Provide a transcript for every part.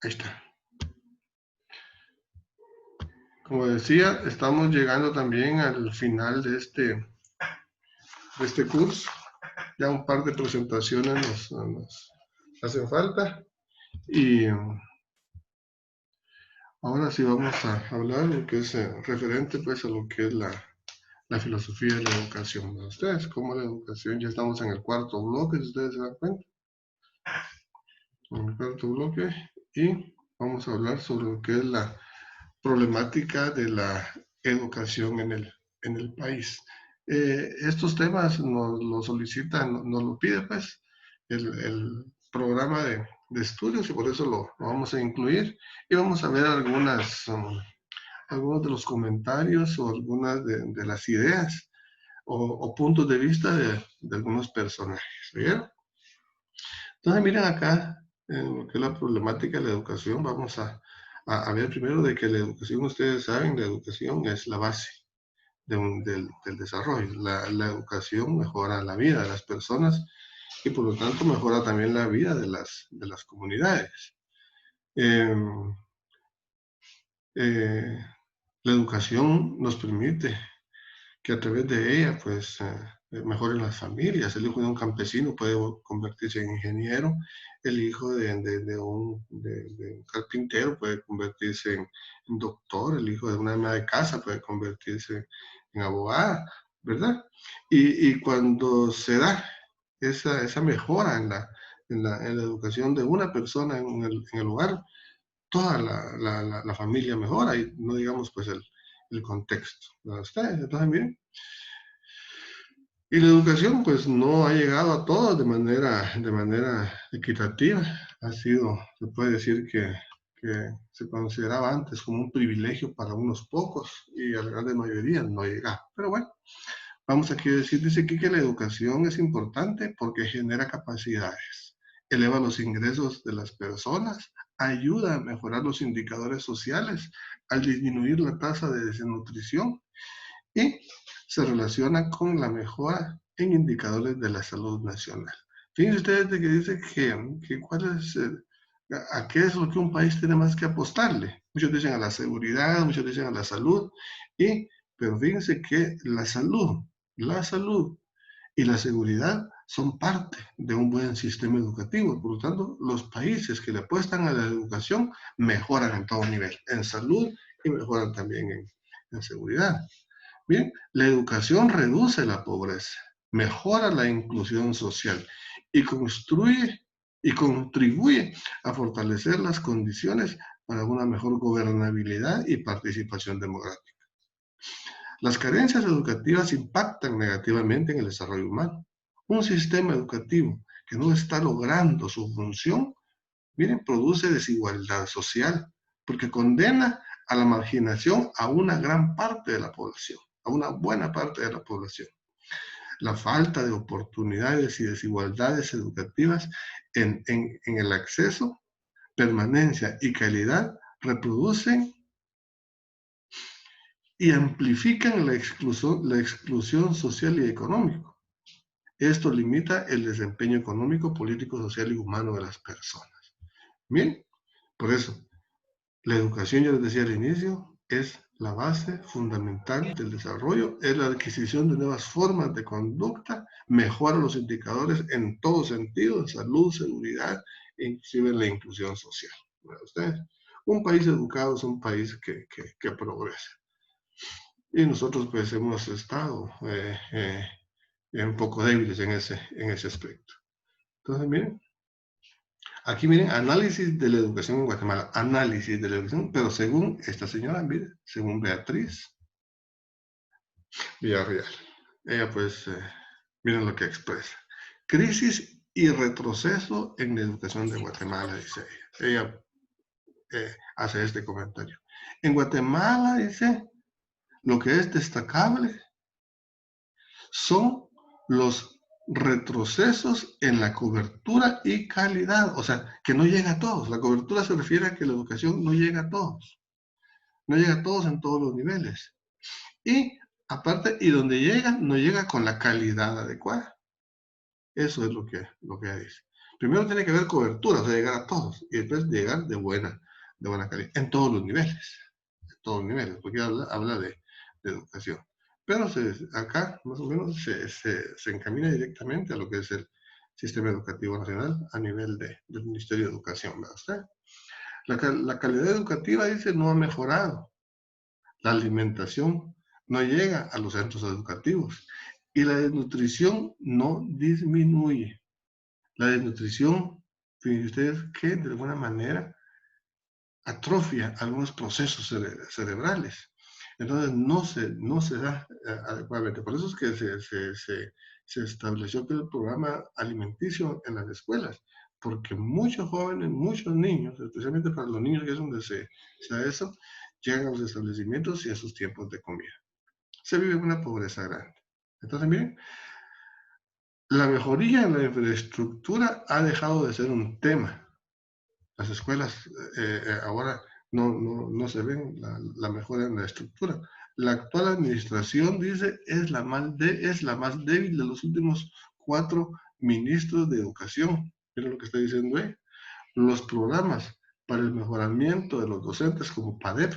Ahí está. Como decía, estamos llegando también al final de este curso. Ya un par de presentaciones nos hacen falta. Y ahora sí vamos a hablar de lo que es referente pues a lo que es la filosofía de la educación de ustedes. Como la educación, ya estamos en el cuarto bloque, si ustedes se dan cuenta. En el cuarto bloque. Y vamos a hablar sobre lo que es la problemática de la educación en el país. Estos temas nos lo solicitan, nos lo pide pues el programa de estudios y por eso lo vamos a incluir y vamos a ver algunos de los comentarios o algunas de las ideas o puntos de vista de algunos personajes. ¿Bien? Entonces miren acá, en lo que es la problemática de la educación, vamos a ver primero de que la educación, ustedes saben, la educación es la base del desarrollo. La educación mejora la vida de las personas y por lo tanto mejora también la vida de las comunidades. Eh, eh, la educación nos permite que a través de ella, pues, mejoren las familias. El hijo de un campesino puede convertirse en ingeniero, el hijo de un carpintero puede convertirse en doctor, el hijo de una ama de casa puede convertirse en abogada, ¿verdad? Y cuando se da esa mejora en la educación de una persona en el hogar, toda la familia mejora y no digamos pues el contexto. ¿Verdad? Ustedes, entonces, miren, y la educación pues no ha llegado a todos de manera equitativa. Se puede decir que se consideraba antes como un privilegio para unos pocos y a la gran mayoría no llegaba. Pero bueno, vamos aquí a decir, dice aquí que la educación es importante porque genera capacidades, eleva los ingresos de las personas, ayuda a mejorar los indicadores sociales al disminuir la tasa de desnutrición y se relaciona con la mejora en indicadores de la salud nacional. Fíjense ustedes de que dice que cuál es, a qué es lo que un país tiene más que apostarle. Muchos dicen a la seguridad, muchos dicen a la salud, pero fíjense que la salud y la seguridad son parte de un buen sistema educativo. Por lo tanto, los países que le apuestan a la educación mejoran en todo nivel, en salud y mejoran también en seguridad. Bien, la educación reduce la pobreza, mejora la inclusión social y construye y contribuye a fortalecer las condiciones para una mejor gobernabilidad y participación democrática. Las carencias educativas impactan negativamente en el desarrollo humano. Un sistema educativo que no está logrando su función, miren, produce desigualdad social, porque condena a la marginación a una gran parte de la población, a una buena parte de la población. La falta de oportunidades y desigualdades educativas en el acceso, permanencia y calidad reproducen y amplifican la exclusión social y económica. Esto limita el desempeño económico, político, social y humano de las personas. Bien, por eso, la educación, ya les decía al inicio, es la base fundamental del desarrollo, es la adquisición de nuevas formas de conducta, mejora los indicadores en todo sentido, salud, seguridad, inclusive la inclusión social. ¿Ustedes? Un país educado es un país que progresa. Y nosotros pues hemos estado un poco débiles en ese aspecto. Entonces, miren, aquí miren, análisis de la educación en Guatemala, análisis de la educación, pero según esta señora, miren, según Beatriz Villarreal. Ella pues, miren lo que expresa. Crisis y retroceso en la educación de Guatemala, dice ella. Ella hace este comentario. En Guatemala, dice, lo que es destacable son los retrocesos en la cobertura y calidad, o sea, que no llega a todos. La cobertura se refiere a que la educación no llega a todos, no llega a todos en todos los niveles. Y aparte, y donde llega, no llega con la calidad adecuada. Eso es lo que dice. Primero tiene que haber cobertura, o sea, llegar a todos, y después llegar de buena calidad, en todos los niveles, porque habla de educación. Pero acá, más o menos, se encamina directamente a lo que es el sistema educativo nacional a nivel del Ministerio de Educación, ¿verdad usted? La calidad educativa, dice, no ha mejorado. La alimentación no llega a los centros educativos y la desnutrición no disminuye. La desnutrición, fíjense ustedes que de alguna manera atrofia algunos procesos cerebrales. Entonces no se da adecuadamente. Por eso es que se estableció que el programa alimenticio en las escuelas, porque muchos jóvenes, muchos niños, especialmente para los niños que es donde se da eso, llegan a los establecimientos y a sus tiempos de comida. Se vive una pobreza grande. Entonces, miren, la mejoría en la infraestructura ha dejado de ser un tema. Las escuelas ahora no se ven la mejora en la estructura. La actual administración, dice, es la más débil de los últimos 4 ministros de educación. Miren lo que está diciendo ahí. Los programas para el mejoramiento de los docentes como PADEP.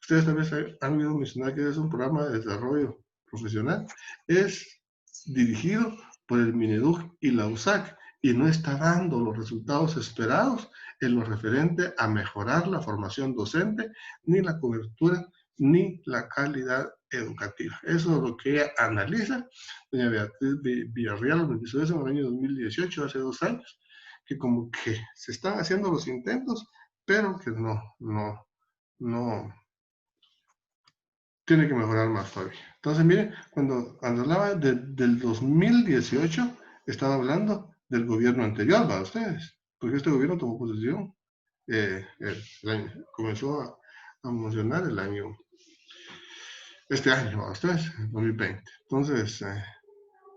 Ustedes tal vez han oído mencionar que es un programa de desarrollo profesional. Es dirigido por el Mineduc y la USAC y no está dando los resultados esperados en lo referente a mejorar la formación docente, ni la cobertura, ni la calidad educativa. Eso es lo que ella analiza. Doña Beatriz Villarreal nos hizo eso en el año 2018, hace 2 años, que como que se están haciendo los intentos, pero que no, tiene que mejorar más todavía. Entonces, mire, cuando hablaba del 2018, estaba hablando del gobierno anterior, para ustedes, porque este gobierno tomó posesión, comenzó a funcionar este año, para ustedes, 2020. Entonces,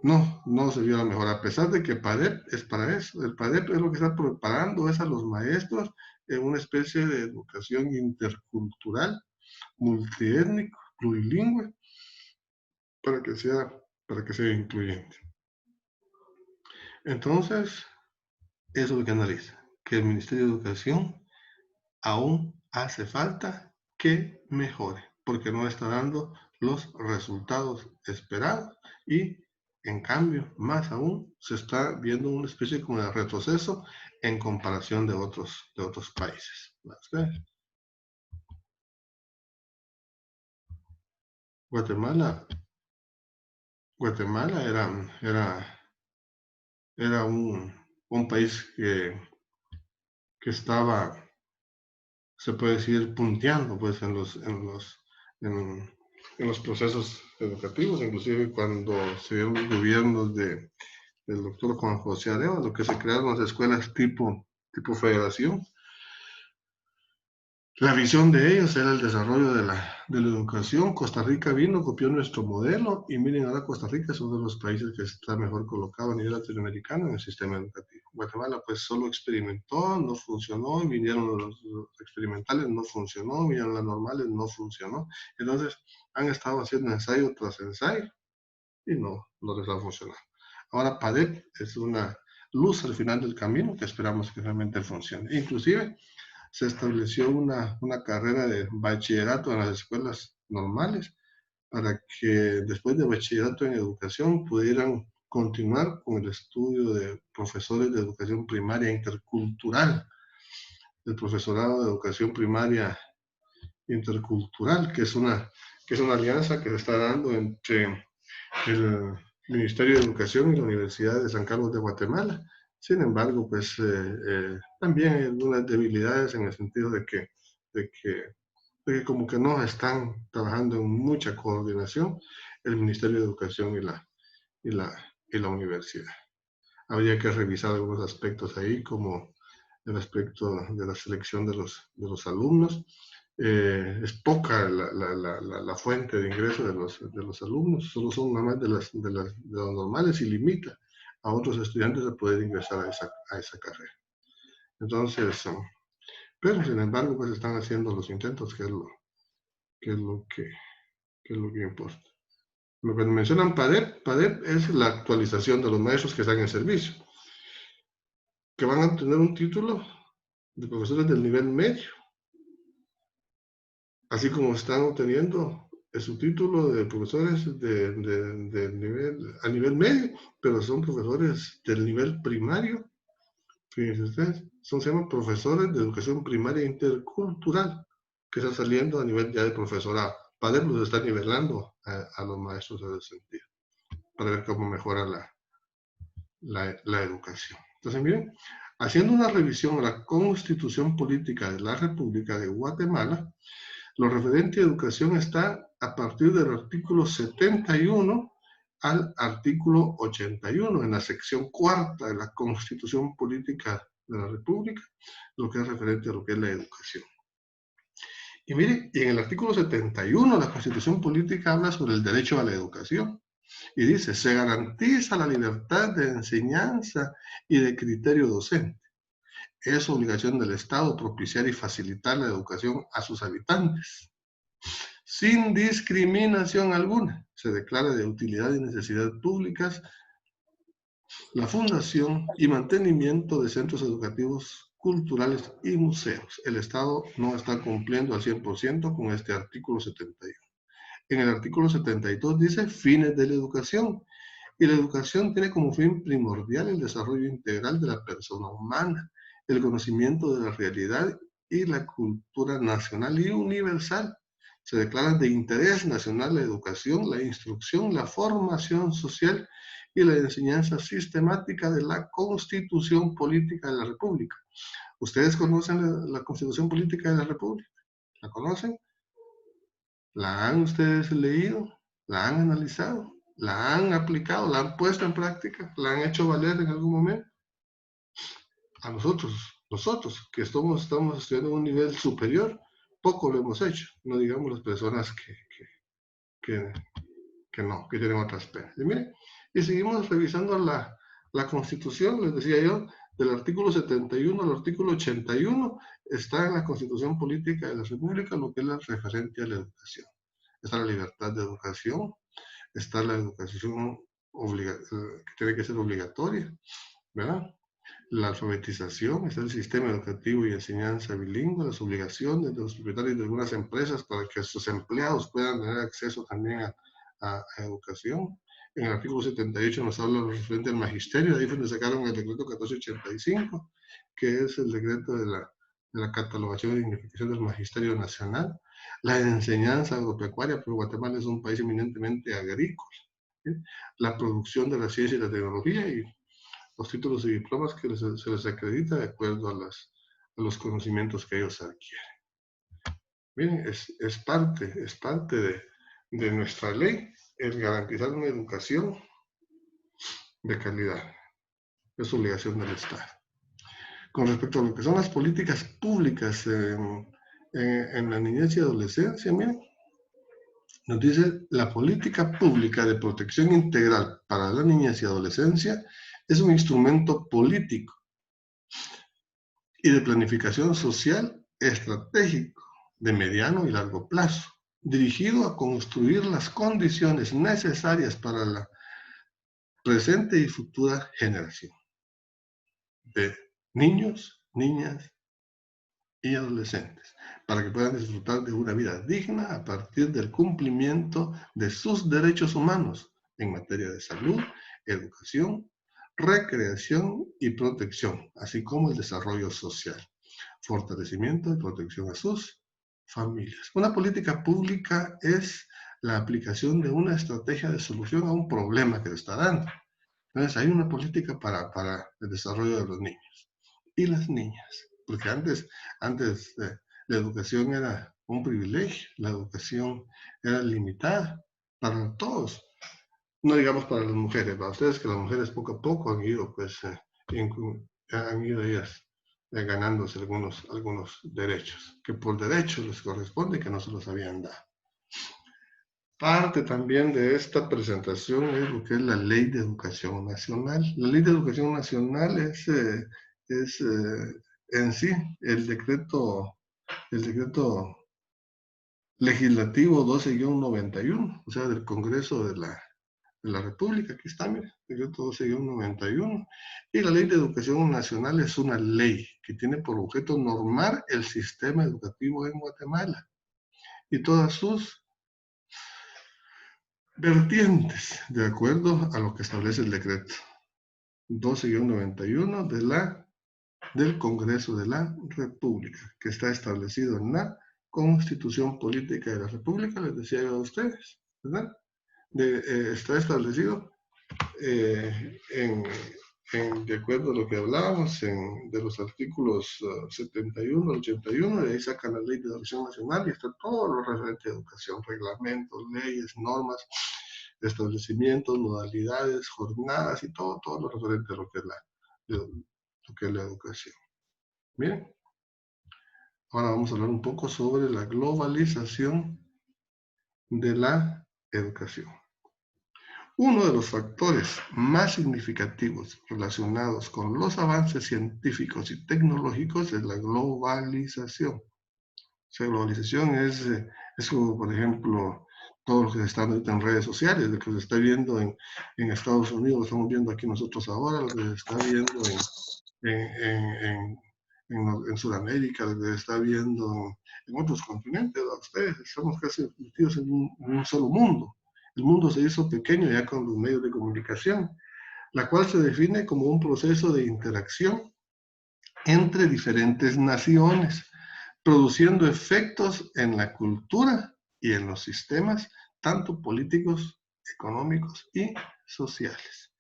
no se vio la mejora, a pesar de que PADEP es para eso. El PADEP es lo que está preparando es a los maestros en una especie de educación intercultural, multiétnico, plurilingüe, para que sea incluyente. Entonces, eso es lo que analiza, que el Ministerio de Educación aún hace falta que mejore, porque no está dando los resultados esperados y, en cambio, más aún, se está viendo una especie como de retroceso en comparación de otros países. Guatemala, Guatemala era un país que estaba, se puede decir, punteando pues en los procesos educativos, inclusive cuando se dieron los gobiernos del doctor Juan José Arevalo, que se crearon las escuelas tipo federación. La visión de ellos era el desarrollo de la educación. Costa Rica vino, copió nuestro modelo y miren, ahora Costa Rica es uno de los países que está mejor colocado a nivel latinoamericano en el sistema educativo. Guatemala pues solo experimentó, no funcionó, vinieron los experimentales, no funcionó, vinieron las normales, no funcionó. Entonces han estado haciendo ensayo tras ensayo y no les ha funcionado. Ahora PADEP es una luz al final del camino que esperamos que realmente funcione. Inclusive se estableció una carrera de bachillerato en las escuelas normales para que después de bachillerato en educación pudieran continuar con el estudio de profesores de educación primaria intercultural, el profesorado de educación primaria intercultural, que es una alianza que se está dando entre el Ministerio de Educación y la Universidad de San Carlos de Guatemala. Sin embargo, pues también hay algunas debilidades en el sentido de que como que no están trabajando en mucha coordinación el Ministerio de Educación y la universidad. Habría que revisar algunos aspectos ahí, como el aspecto de la selección de los alumnos. Es poca la fuente de ingreso de los alumnos, solo son nada más de las normales y limita a otros estudiantes a poder ingresar a esa carrera. Entonces, pero sin embargo, pues están haciendo los intentos, que es lo que importa. Lo que mencionan PADEP es la actualización de los maestros que están en servicio. que van a tener un título de profesores del nivel medio, así como están obteniendo su título de profesores a nivel medio, pero son profesores del nivel primario. Fíjense ustedes, se llaman profesores de educación primaria intercultural, que están saliendo a nivel ya de profesorado. Padre los está nivelando a los maestros en ese sentido, para ver cómo mejora la educación. Entonces, miren, haciendo una revisión a la Constitución Política de la República de Guatemala, lo referente a educación está a partir del artículo 71 al artículo 81, en la sección cuarta de la Constitución Política de la República, lo que es referente a lo que es la educación. Y mire, en el artículo 71 la Constitución Política habla sobre el derecho a la educación. Y dice, se garantiza la libertad de enseñanza y de criterio docente. Es obligación del Estado propiciar y facilitar la educación a sus habitantes, sin discriminación alguna. Se declara de utilidad y necesidad públicas la fundación y mantenimiento de centros educativos, culturales y museos. El Estado no está cumpliendo al 100% con este artículo 71. En el artículo 72 dice fines de la educación. Y la educación tiene como fin primordial el desarrollo integral de la persona humana, el conocimiento de la realidad y la cultura nacional y universal. Se declaran de interés nacional la educación, la instrucción, la formación social y la enseñanza sistemática de la Constitución Política de la República. ¿Ustedes conocen la Constitución Política de la República? ¿La conocen? ¿La han ustedes leído? ¿La han analizado? ¿La han aplicado? ¿La han puesto en práctica? ¿La han hecho valer en algún momento? A nosotros que estamos estudiando a un nivel superior, poco lo hemos hecho. No digamos las personas que no, que tienen otras penas. Y miren, y seguimos revisando la Constitución, les decía yo, del artículo 71 al artículo 81, está en la Constitución Política de la República lo que es la referente a la educación. Está la libertad de educación, está la educación que tiene que ser obligatoria, ¿verdad? La alfabetización, está el sistema educativo y enseñanza bilingüe, las obligaciones de los propietarios de algunas empresas para que sus empleados puedan tener acceso también a educación. En el artículo 78 nos habla referente al magisterio, ahí fue donde sacaron el decreto 1485, que es el decreto de la catalogación y dignificación del magisterio nacional. La enseñanza agropecuaria, porque Guatemala es un país eminentemente agrícola. ¿Sí? La producción de la ciencia y la tecnología y los títulos y diplomas que se les acredita de acuerdo a los conocimientos que ellos adquieren. Miren, es parte de nuestra ley el garantizar una educación de calidad. Es obligación del Estado. Con respecto a lo que son las políticas públicas en la niñez y adolescencia, miren, nos dice la política pública de protección integral para la niñez y adolescencia es un instrumento político y de planificación social estratégico de mediano y largo plazo, dirigido a construir las condiciones necesarias para la presente y futura generación de niños, niñas y adolescentes, para que puedan disfrutar de una vida digna a partir del cumplimiento de sus derechos humanos en materia de salud, educación, recreación y protección, así como el desarrollo social, fortalecimiento y protección a sus familias. Una política pública es la aplicación de una estrategia de solución a un problema que le está dando. Entonces, hay una política para el desarrollo de los niños y las niñas, porque antes la educación era un privilegio, la educación era limitada para todos, no digamos para las mujeres, para ustedes que las mujeres poco a poco han ido, pues, han ido ellas ganándose algunos derechos, que por derecho les corresponde que no se los habían dado. Parte también de esta presentación es lo que es la Ley de Educación Nacional. La Ley de Educación Nacional es en sí el decreto legislativo 12-91, o sea, del Congreso de la República, aquí está, mire, decreto 12-91, y la Ley de Educación Nacional es una ley que tiene por objeto normar el sistema educativo en Guatemala y todas sus vertientes, de acuerdo a lo que establece el decreto 12-91 del Congreso de la República, que está establecido en la Constitución Política de la República, les decía yo a ustedes, ¿verdad? Está establecido de acuerdo a lo que hablábamos de los artículos 71 al 81, de ahí sacan la Ley de Educación Nacional y está todo lo referente a educación, reglamentos, leyes, normas, establecimientos, modalidades, jornadas y todo lo referente a lo que es la educación. Bien, ahora vamos a hablar un poco sobre la globalización de la educación. Uno de los factores más significativos relacionados con los avances científicos y tecnológicos es la globalización. O sea, globalización es como, por ejemplo, todo lo que se está viendo en redes sociales, lo que se está viendo en Estados Unidos, lo estamos viendo aquí nosotros ahora, lo que se está viendo en Sudamérica, lo que se está viendo en otros continentes. Ustedes estamos casi metidos en un solo mundo. El mundo se hizo pequeño ya con los medios de comunicación, la cual se define como un proceso de interacción entre diferentes naciones, produciendo efectos en la cultura y en los sistemas, tanto políticos, económicos y sociales,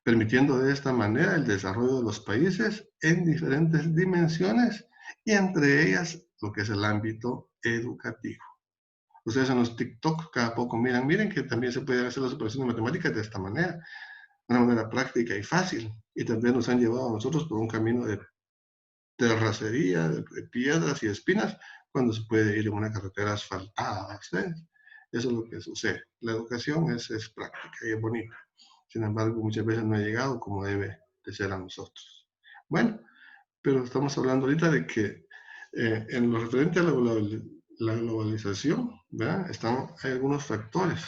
permitiendo de esta manera el desarrollo de los países en diferentes dimensiones y entre ellas lo que es el ámbito educativo. Ustedes en los TikTok cada poco miren que también se pueden hacer las operaciones matemáticas de esta manera, de una manera práctica y fácil, y también nos han llevado a nosotros por un camino de terracería, de piedras y espinas, cuando se puede ir en una carretera asfaltada. ¿Ustedes? Eso es lo que sucede. La educación es práctica y es bonita. Sin embargo, muchas veces no ha llegado como debe de ser a nosotros. Bueno, pero estamos hablando ahorita de que en lo referente a la globalización, ¿verdad? Hay algunos factores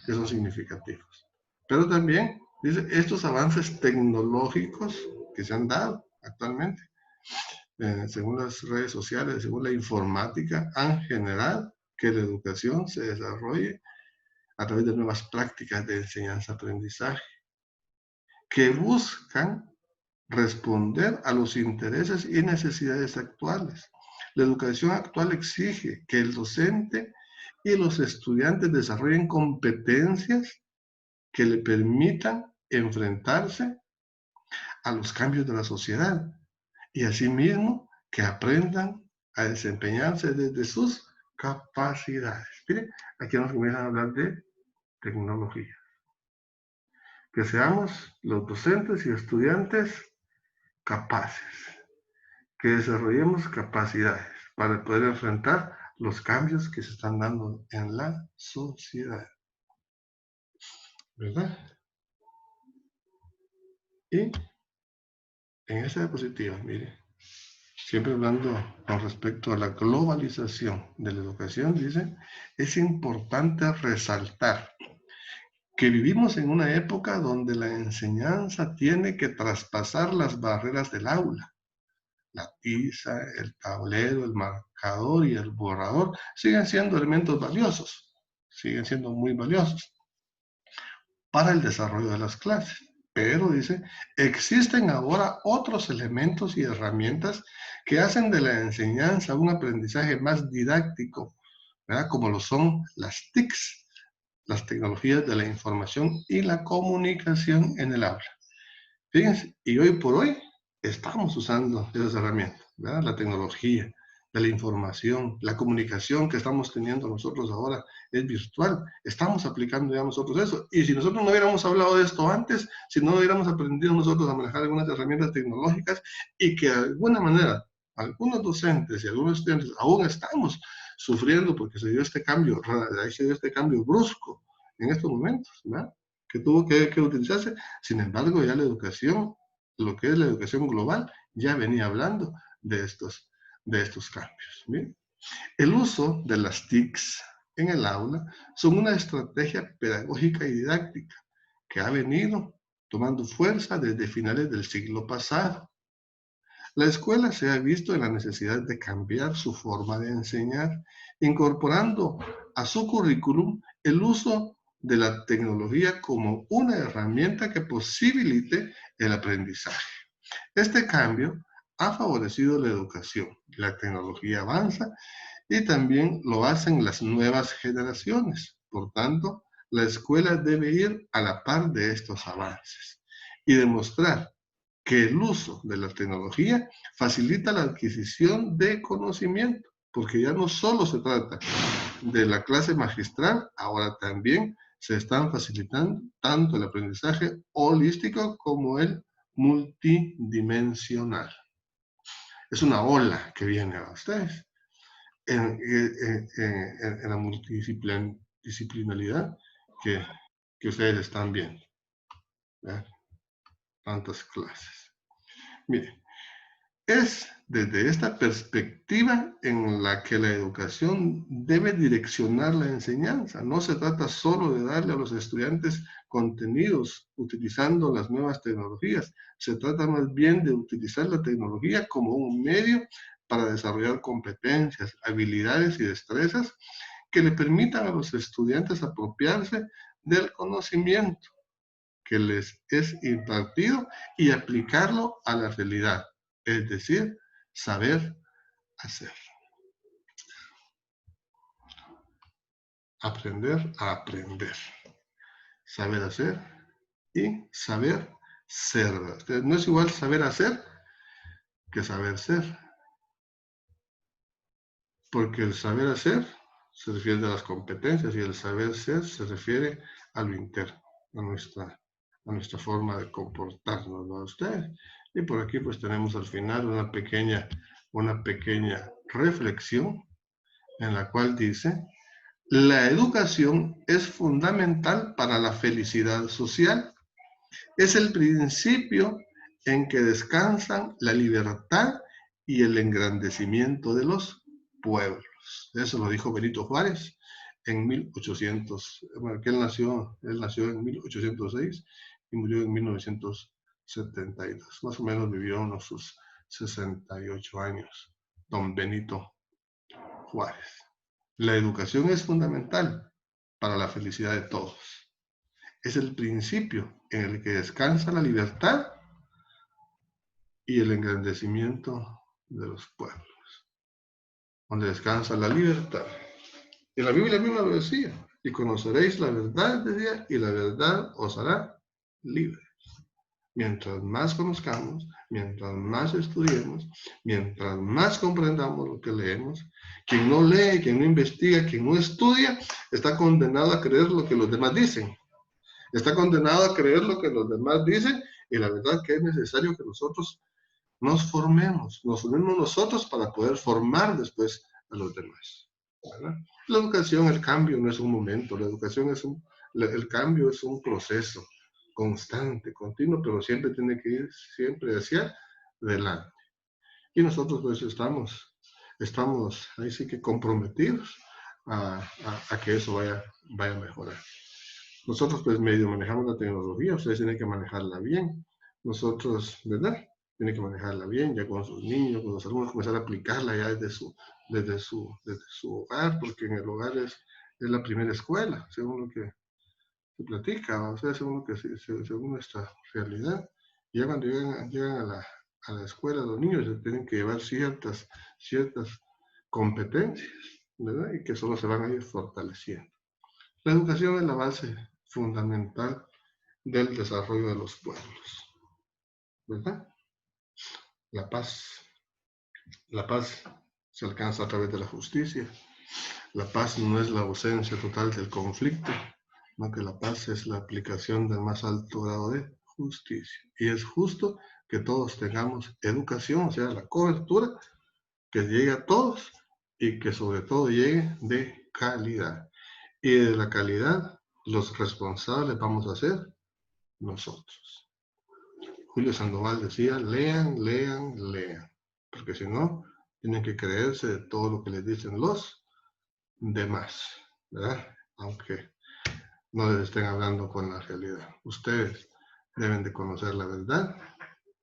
que son significativos. Pero también, dice, estos avances tecnológicos que se han dado actualmente, según las redes sociales, según la informática, han generado que la educación se desarrolle a través de nuevas prácticas de enseñanza-aprendizaje que buscan responder a los intereses y necesidades actuales. La educación actual exige que el docente y los estudiantes desarrollen competencias que le permitan enfrentarse a los cambios de la sociedad y asimismo que aprendan a desempeñarse desde sus capacidades. Miren, aquí nos comienzan a hablar de tecnología. Que seamos los docentes y estudiantes capaces, que desarrollemos capacidades para poder enfrentar los cambios que se están dando en la sociedad. ¿Verdad? Y en esa diapositiva, mire, siempre hablando con respecto a la globalización de la educación, dice, es importante resaltar que vivimos en una época donde la enseñanza tiene que traspasar las barreras del aula. La tiza, el tablero, el marcador y el borrador siguen siendo elementos valiosos, siguen siendo muy valiosos para el desarrollo de las clases. Pero, dice, existen ahora otros elementos y herramientas que hacen de la enseñanza un aprendizaje más didáctico, ¿verdad? Como lo son las TICs, las tecnologías de la información y la comunicación en el aula. Fíjense, y hoy por hoy estamos usando esas herramientas, ¿verdad? La tecnología, de la información, la comunicación que estamos teniendo nosotros ahora es virtual. Estamos aplicando ya nosotros eso. Y si nosotros no hubiéramos hablado de esto antes, si no hubiéramos aprendido nosotros a manejar algunas herramientas tecnológicas y que de alguna manera algunos docentes y algunos estudiantes aún estamos sufriendo porque se dio este cambio brusco en estos momentos, ¿verdad? Que tuvo que utilizarse. Sin embargo, ya la educación, lo que es la educación global, ya venía hablando de estos cambios. ¿Bien? El uso de las TICs en el aula son una estrategia pedagógica y didáctica que ha venido tomando fuerza desde finales del siglo pasado. La escuela se ha visto en la necesidad de cambiar su forma de enseñar, incorporando a su currículum el uso de la tecnología como una herramienta que posibilite el aprendizaje. Este cambio ha favorecido la educación. La tecnología avanza y también lo hacen las nuevas generaciones. Por tanto, la escuela debe ir a la par de estos avances y demostrar que el uso de la tecnología facilita la adquisición de conocimiento, porque ya no solo se trata de la clase magistral, ahora también se están facilitando tanto el aprendizaje holístico como el multidimensional. Es una ola que viene a ustedes en la multidisciplinaridad que ustedes están viendo. ¿Verdad? Tantas clases. Miren, es desde esta perspectiva en la que la educación debe direccionar la enseñanza. No se trata solo de darle a los estudiantes contenidos utilizando las nuevas tecnologías. Se trata más bien de utilizar la tecnología como un medio para desarrollar competencias, habilidades y destrezas que le permitan a los estudiantes apropiarse del conocimiento que les es impartido y aplicarlo a la realidad, es decir, saber hacer. Aprender a aprender. Saber hacer y saber ser. No es igual saber hacer que saber ser. Porque el saber hacer se refiere a las competencias y el saber ser se refiere a lo interno, a nuestra forma de comportarnos, ¿no? Ustedes. Y por aquí pues tenemos al final una pequeña reflexión en la cual dice: la educación es fundamental para la felicidad social. Es el principio en que descansan la libertad y el engrandecimiento de los pueblos. Eso lo dijo Benito Juárez en 1800. Bueno, que él nació en 1806 y murió en 1972. Más o menos vivió unos sus 68 años, don Benito Juárez. La educación es fundamental para la felicidad de todos. Es el principio en el que descansa la libertad y el engrandecimiento de los pueblos. Donde descansa la libertad. Y la Biblia misma lo decía: y conoceréis la verdad, decía, y la verdad os hará libres. Mientras más conozcamos, mientras más estudiemos, mientras más comprendamos lo que leemos, quien no lee, quien no investiga, quien no estudia, está condenado a creer lo que los demás dicen. Está condenado a creer lo que los demás dicen, y la verdad que es necesario que nosotros nos formemos nosotros para poder formar después a los demás, ¿verdad? La educación, el cambio no es un momento, la educación el cambio es un proceso constante, continuo, pero siempre tiene que ir siempre hacia adelante. Y nosotros pues estamos ahí sí que comprometidos a que eso vaya a mejorar. Nosotros pues medio manejamos la tecnología, ustedes tienen que manejarla bien. Nosotros, ¿verdad? Tienen que manejarla bien, ya con sus niños, con los alumnos, comenzar a aplicarla ya desde su hogar, porque en el hogar es la primera escuela, según lo que se platica, o sea, según nuestra realidad. Y ya cuando llegan a la escuela, los niños se tienen que llevar ciertas competencias, ¿verdad? Y que solo se van a ir fortaleciendo. La educación es la base fundamental del desarrollo de los pueblos, ¿verdad? La paz se alcanza a través de la justicia. La paz no es la ausencia total del conflicto, sino que la paz es la aplicación del más alto grado de justicia. Y es justo que todos tengamos educación, o sea, la cobertura que llegue a todos y que sobre todo llegue de calidad. Y de la calidad, los responsables vamos a ser nosotros. Julio Sandoval decía: lean, lean, lean, porque si no, tienen que creerse de todo lo que les dicen los demás. ¿verdad? Aunque no les estén hablando con la realidad. Ustedes deben de conocer la verdad,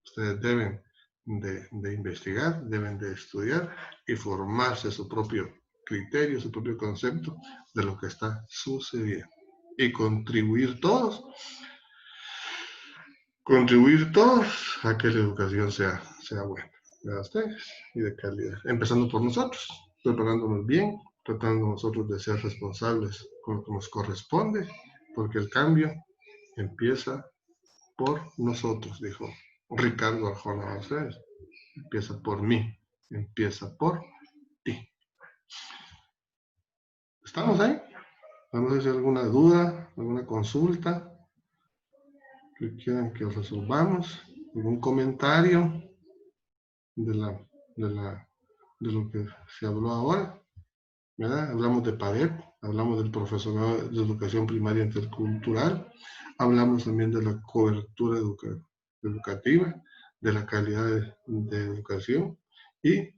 ustedes deben de investigar, deben de estudiar y formarse su propio criterio, su propio concepto de lo que está sucediendo. Y contribuir todos a que la educación sea buena para ustedes y de calidad. Empezando por nosotros, preparándonos bien, tratando nosotros de ser responsables con lo que nos corresponde, porque el cambio empieza por nosotros, dijo Ricardo Arjona. Ustedes, empieza por mí, empieza por ti. ¿Estamos ahí? ¿Vamos a hacer alguna duda, alguna consulta que quieran que resolvamos? ¿Algún comentario de lo que se habló ahora? ¿Verdad? Hablamos de PADEP, hablamos del profesorado de educación primaria intercultural, hablamos también de la cobertura educativa, de la calidad de educación y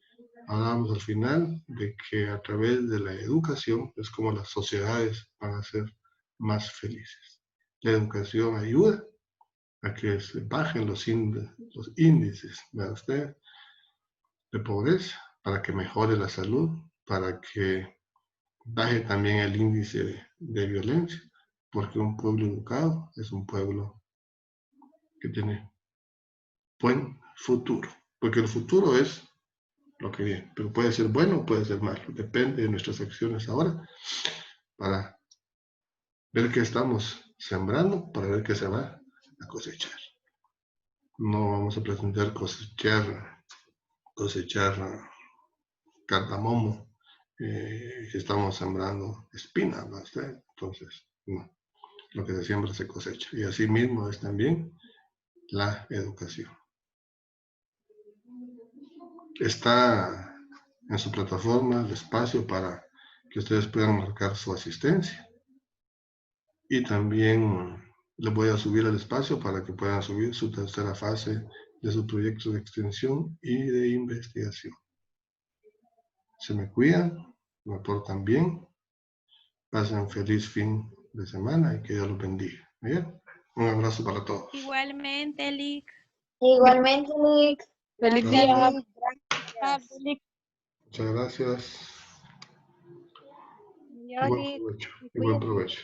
hablamos al final de que a través de la educación es como las sociedades van a ser más felices. La educación ayuda a que se bajen los índices, ¿verdad usted?, de pobreza, para que mejore la salud, para que baje también el índice de violencia, porque un pueblo educado es un pueblo que tiene buen futuro, porque el futuro es lo que viene, pero puede ser bueno o puede ser malo, depende de nuestras acciones ahora, para ver qué estamos sembrando, para ver qué se va a cosechar. No vamos a pretender cosechar cardamomo si estamos sembrando espinas, ¿no? Entonces, no, lo que se siembra se cosecha. Y así mismo es también la educación. Está en su plataforma el espacio para que ustedes puedan marcar su asistencia. Y también les voy a subir el espacio para que puedan subir su tercera fase de su proyecto de extensión y de investigación. Se me cuidan, me portan bien, pasen feliz fin de semana y que Dios los bendiga. ¿Bien? Un abrazo para todos. Igualmente, Lick. Igualmente, Lick. Feliz Gracias. día. Gracias. Muchas gracias. Adiós, Buen Lick. provecho. Me Y buen cuido. provecho.